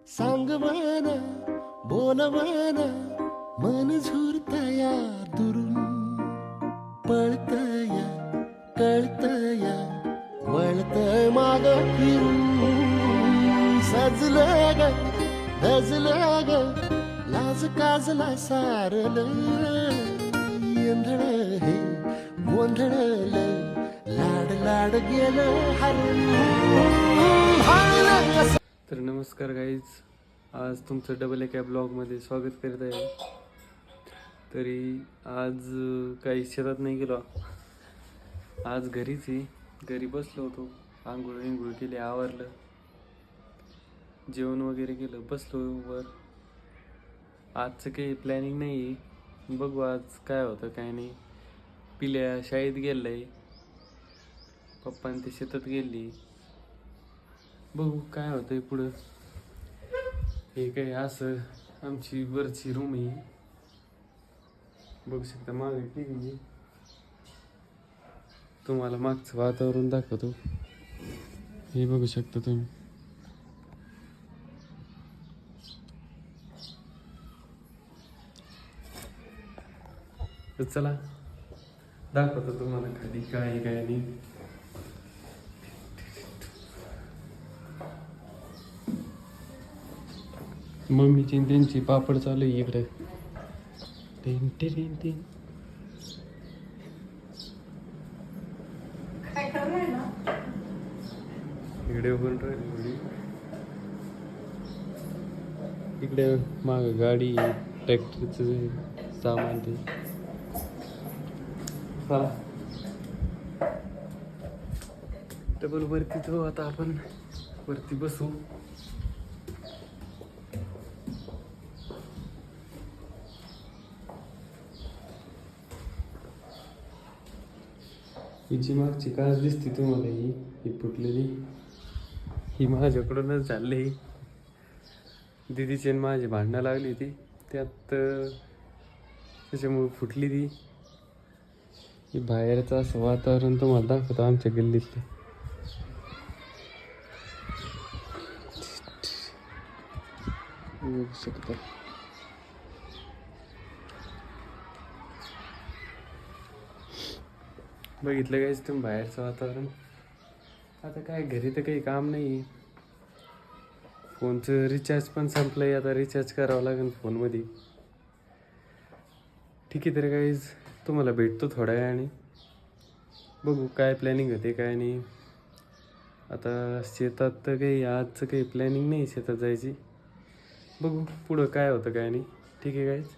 सांग मन बोलवन मन झुरतया दुरून पळतय कळतय वळतय माग फिरून सजलं ग धजलं ग लाज काजला सारल येंधळ हे गोंधळलं लाड लाड गेलं हरून भाळलं. तर नमस्कार गाईज, आज तुमचं डबल एका ब्लॉगमध्ये स्वागत करीत आहे. तरी आज काही शेतात नाही गेलो, आज घरीच आहे. घरी बसलो होतो, आंघोळ विंघोळ केली, आवरलं, जेवण वगैरे केलं, बसलो वर. आजचं काही प्लॅनिंग नाही आहे, बघू आज काय होतं काय नाही. पिल्या शाळेत गेलाय, पप्पान ते शेतात गेली, बघू काय होतंय पुढं. हे काय असं आमची वरची रूम आहे, बघू शकता. मागे ठीक आहे, तुम्हाला मागचं वातावरण दाखवतो. हे बघू शकता तुम्ही. तर चला दाखवतो तुम्हाला खाली काय काय नाही. मम्मीची त्यांची पापड चालू आहे इकडे. Ten ten ten. इकडे उभं राहिली, इकडे माग गाडी, ट्रॅक्टरचं सामान ते. डबल वरती जाऊ आता, आपण वरती बसू. हिची मागची काच दिसते तुम्हाला, ही फुटलेली, ही माझ्याकडूनच झाली. दिदीची माझी भांडणं लागली ती, त्यात त्याच्यामुळे फुटली ती. ही बाहेरचं असं वातावरण तुम्हाला दाखवतो आमच्या गल्लीतलं. बघू शकता. बघितलं काहीच तुम्ही बाहेरचं वातावरण. आता काय घरी तर काही काम नाही, फोनचं रिचार्ज पण संपलंय, आता रिचार्ज करावं लागेल फोनमध्ये. ठीक आहे, तर काहीच तुम्हाला भेटतो थोड्या वेळाने, बघू काय प्लॅनिंग होते काय नाही. आता शेतात तर काही आजचं काही प्लॅनिंग नाही शेतात जायची, बघू पुढं काय होतं काय नाही. ठीक आहे काहीच,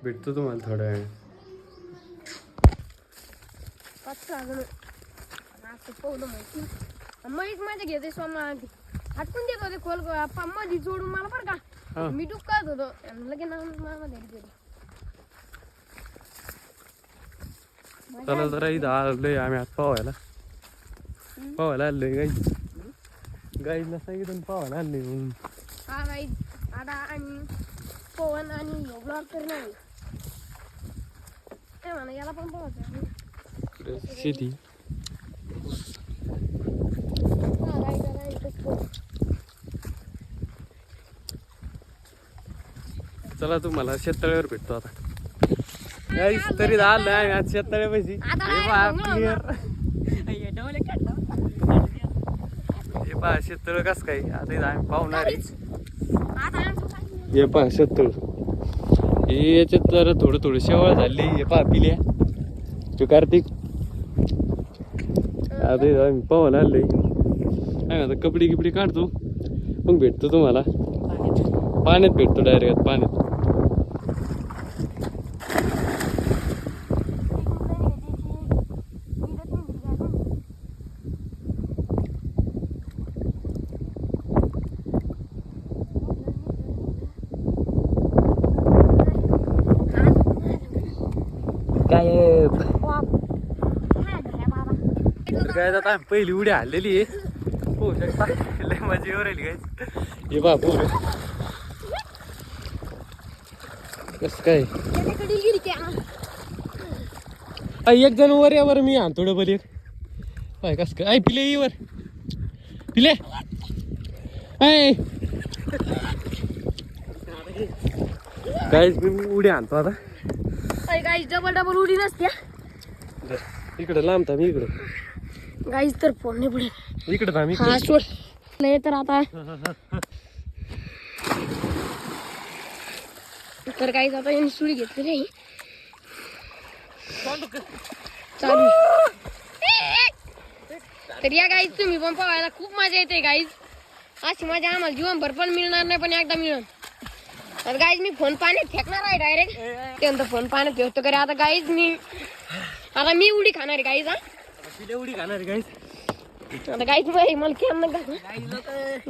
भेटतो तुम्हाला थोड्या वेळाने. मग माझ्या घेते सोमा हटकून देत होते खोल मध्ये जोडून मला बरं का, मी डुबकात होतो लगेच चला जरा इथं आलोय आम्ही आज पावायला आलोय. गाईला सांगितलं पावायला आलोय म्हणून. हा गाईज, आता आणि पवन आणि ब्लॉग करणार काय म्हणा, याला पण पाहायचं शेती. चला तुम्हाला शेततळ्यावर भेटतो आता. तरी आलं आहे आज शेततळ्या पैसे. हे पहा शेततळ कस काय, आता इथं आम्ही पाहुणार आहे. हे पहा शेततळ, हे याच्यात जरा थोडं थोडं शेवाळ झाली. हे पहा पिल्या तो कार्तिक. आता इथं आम्ही पाहायला आलोय. आता कपडे गिपडे काढतो, मग भेटतो तुम्हाला. पाण्यात भेटतो, डायरेक्ट पाण्यात. काय आता पहिली उडी हल्लेली आहे, होऊ शकता. लय मजा येऊ राहिली काय. हे बापू कस काय, एक जण वर यावर मी आणतो डबल एक. काय कस काय पिले वर पिले. गाईज मी उडी आणतो आता. गाईज डबल डबल उडी नसत्या. इकडे लांबता मी इकडे. गाईज तर फोन नाही पडेल. इकडे थांब हा सोड नाही तर आता. तर गाईज आता यांनी सुडी घेतली नाही चालू. तर या गाईज तुम्ही पण पाहायला खूप मजा येते गाईज. अशी मजा आम्हाला जीवनभर पण मिळणार नाही पण एकदा मिळेल. तर गाईज मी फोन पाण्यात फेकणार आहे डायरेक्ट. त्यानंतर फोन पाण्यात फेकतो करे. आता गाईज मी उडी खाणार आहे गाईज. हा उडी खाणार गाईज. आता गाईज मला खेळ नका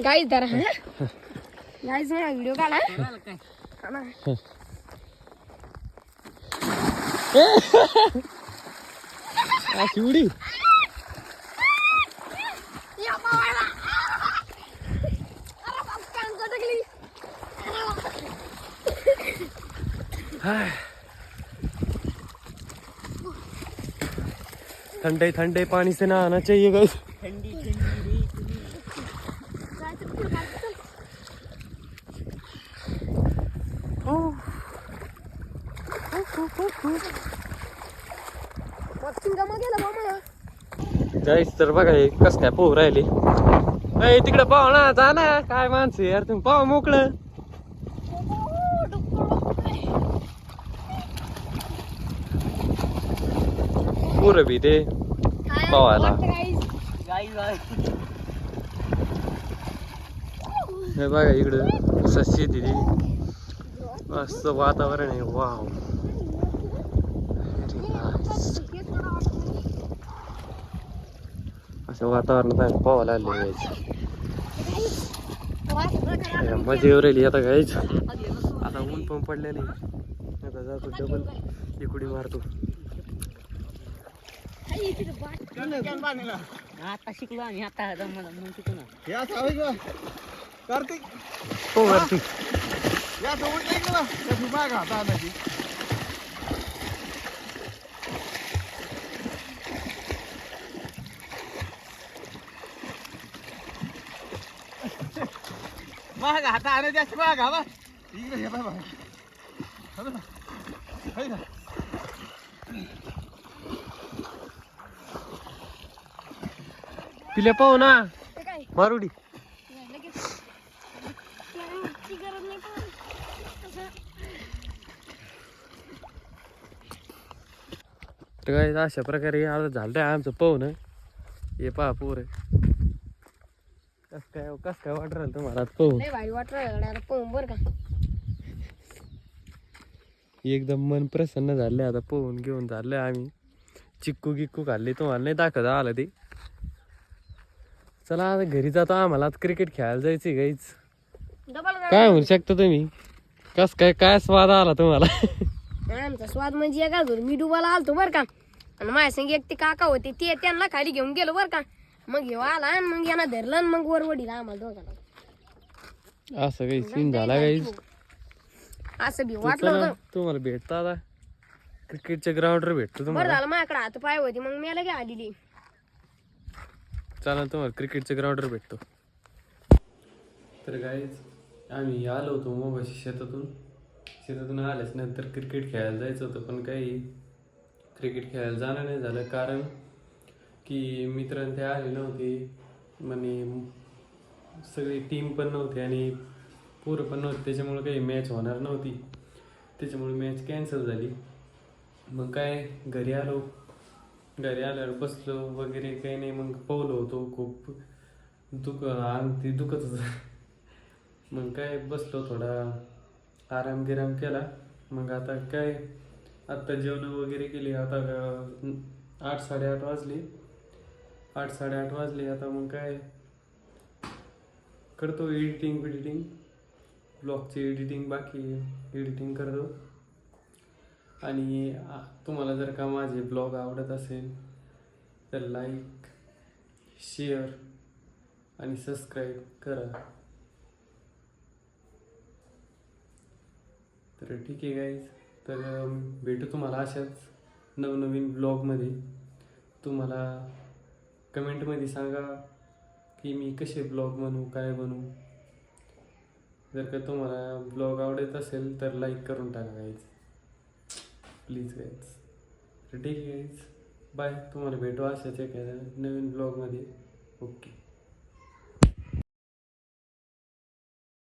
गाईज धरा. गाईज मला व्हिडिओ काढा. अशी उडी ठंडे ठंडे पानी से नहाना चाहिए गाइस. गाइस तर बघा हे कस काय पोहू राहिले. तिकडे पाहू ना जा ना. काय माणसं यार तुम्ही पाहू मोकळं. पोरं बी ते पावायला. हे बघा इकडं सशी दिली. मस्त वातावरण आहे. वाव असं वातावरणात आम्ही पावायला आले. मजा येऊ राहिली आता गाईच. आता ऊन पण पडलेलं आहे. आता जातो डबल इकुडी मारतो. आता शिकलो आम्ही. आता शिकू ना. कार्तिक हो कार्तिक. या सोबत नाही गेला त्याची बाग हाता आणायची. बाग हाता आणायची अशी बाग हा बा. इकडे हे बाबा पिल्या पाहू ना मारुडी. तर काय अशा प्रकारे आता झालं आमचं पाहून. हे पहा पोर कस काय वाटत राहिलं तुम्हाला पाहून. भारी वाटत पाहून बर का. एकदम मन प्रसन्न झाले आता पोहून घेऊन झाले आम्ही. चिक्कू गिक्कू खाल्ली तुम्हाला नाही दाखवत आलं ते. चला आता घरी जातो. आम्हाला आता क्रिकेट खेळायला जायचं गाईच. काय म्हणू शकता तुम्ही. कस काय स्वाद आला तुम्हाला. आमचा स्वाद म्हणजे एका मी डुबाला आलतो बर का. आणि माझ्या संग एक ते काका होते ते त्यांना खाली घेऊन गेलो बर का. मग घेऊ आला आणि मग यांना धरलं आणि मग वरवडीला आम्हाला दोघांना. असं काही सीन झाला गाईज. असं बी वाटलं होतं. तुम्हाला भेटतं आता क्रिकेटच्या ग्राउंडवर भेटतो बरं तुम्हाला. झालं माझ्याकडे हात पाय होती मग मी लगे आलेली. चला तुम्हाला क्रिकेटच्या ग्राउंडवर भेटतो. तर गाईज आम्ही आलो होतो मोबाशी शेतातून आल्याच नंतर क्रिकेट खेळायला जायचं होतं. पण काही क्रिकेट खेळायला जाणं नाही झालं. कारण की मित्रांनी ते आले नव्हते. म्हणे सगळी टीम पण नव्हती आणि पोरं पण नव्हती. त्याच्यामुळे काही मॅच होणार नव्हती. त्याच्यामुळे मॅच कॅन्सल झाली. मग काय घरी आल्यावर बसलो वगैरे काही नाही. मग पावलो होतो खूप अंग ते दुखत होतं. मग काय बसलो थोडा आराम केला. मग आता काय आत्ता जेवण वगैरे केली. आता 8-8:30 वाजले. 8-8:30 वाजले. आता मग काय करतो एडिटिंग ब्लॉगची एडिटिंग बाकी एडिटिंग करतो. आणि तुम्हाला जर का माझे ब्लॉग आवडत असेल तर लाईक शेअर आणि सबस्क्राईब करा. तर ठीक आहे गाईज. तर भेटू तुम्हाला अशाच नवनवीन ब्लॉगमध्ये. तुम्हाला कमेंटमध्ये सांगा की मी कसे ब्लॉग बनवू काय बनवू. जर का तुम्हाला ब्लॉग आवडत असेल तर लाईक करून टाका गाईज, प्लीज गाईज. तर ठीक आहे गाईज, बाय. तुम्हाला भेटू अशाच एखाद्या नवीन ब्लॉगमध्ये. ओके.